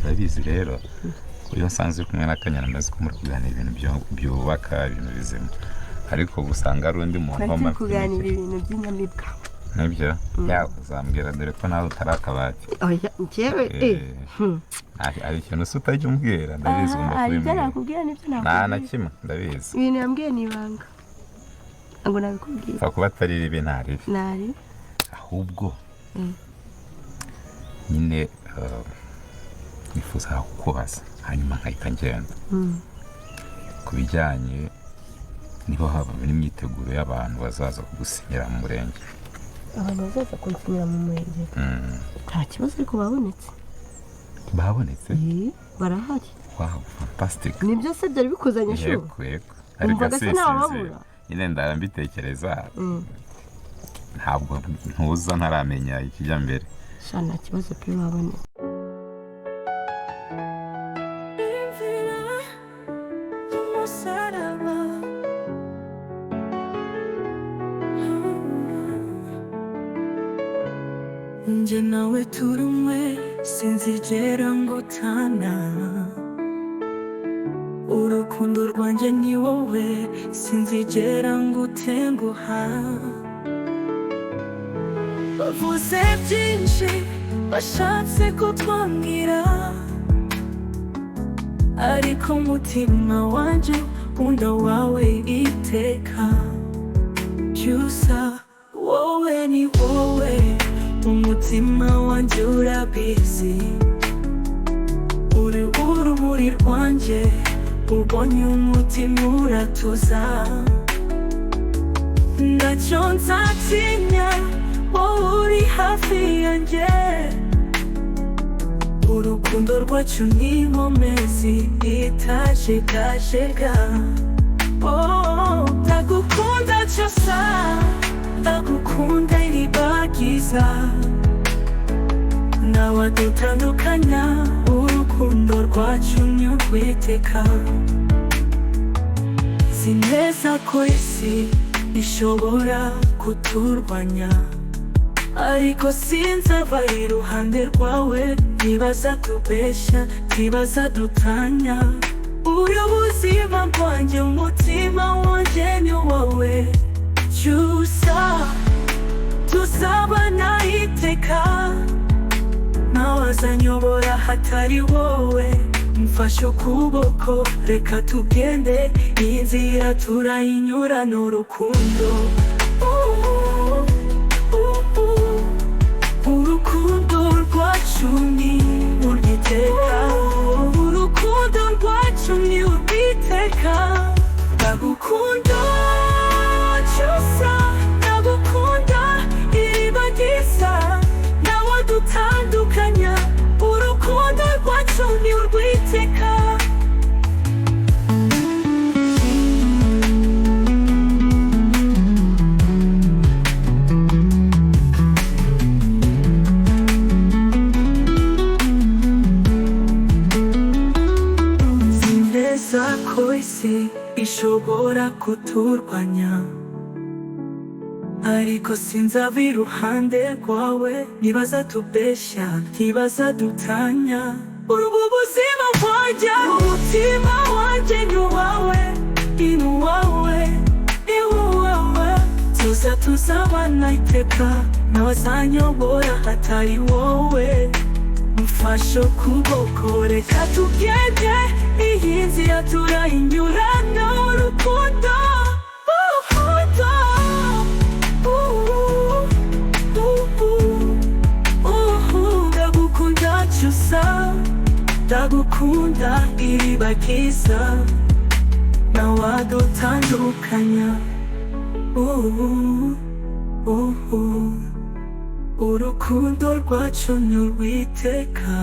urabizi rero iyo nsanzwe kumwe n'akanyana ndazi ko muri kuganira ibintu byubaka ibintu bizima ariko gusanga ari undi muntu wambaye kuganira ibintu by'inyamibwa nibyo uzambwira dore ko nawe utarakabati njyewe hari ikintu se utajya umbwira ndabizi ugomba kubimubwira nta na kimwe ndabizi ibintu yambwiye ni ibanga ngo nabikubwira upfa kuba atari ribi ntari ahubwo nyine nifuza kukubaza hanyuma nkahita ngenda ku bijyanye niba haba n'imyiteguro y'abantu bazaza kugusinyira mu murenge abantu bazaza kunsinyira mu murenge nta kibazo ariko babonetse barahari wow fantastic nibyo se byari bikuzanye sho yego ariko sinababura nyine ndambitekereza ntabwo ntuza ntaramenya ikijya mbere nta kibazo pe babonetse nje nawe turumwe sinzigera ngutana urukundo rwanjye ni wowe sinzigera ngutenguha bavuze byinshi bashatse kutwambwira ariko umutima wanjye ukunda wawe iteka cyusa wowe ni wowe umutima wanjye urabizi uri urumuri rwanjye ubonye umutima uratuza ntacyo nzatinya wowe uri hafi yanjye urukundo rwacu ni inkomezi itajegajega ndagukunda cyose ndagukunda iribagiza ntawadutandukanya urukundo rwacu ni urw'iteka si neza ko isi ishobora kuturwanya ariko sinzava iruhande rwawe ntibazatubeshya ntibazadutanya uri ubuzima bwanjye umutima wanjye ni wowe cyusa tuzabana iteka ntawazanyobora hatari wowe mfashe ukuboko reka tugende iyi nzira turayinyura n'urukundo urukundo rwacu ni urw'iteka urukundo rwacu ni urw'iteka ndagukunda cyusa ndagukunda iribagiza ntawadutandukanya urukundo rwacu ni urw'iteka ko isi ishobora kuturwanya ariko sinzava iruhande rwawe ntibazatubeshya ntibazadutanya ubu buzima bwanjye umutima wanjye ni uwawe ni uwawe ni uwawe tuzabana iteka ntawazanyobora hatari wowe mfashe ukuboko reka tugende iyi nzira turayinyura n'urukundo ndagukunda cyusa ndagukunda iribagiza ntawadutandukanya urukundo rwacu ni urw'iteka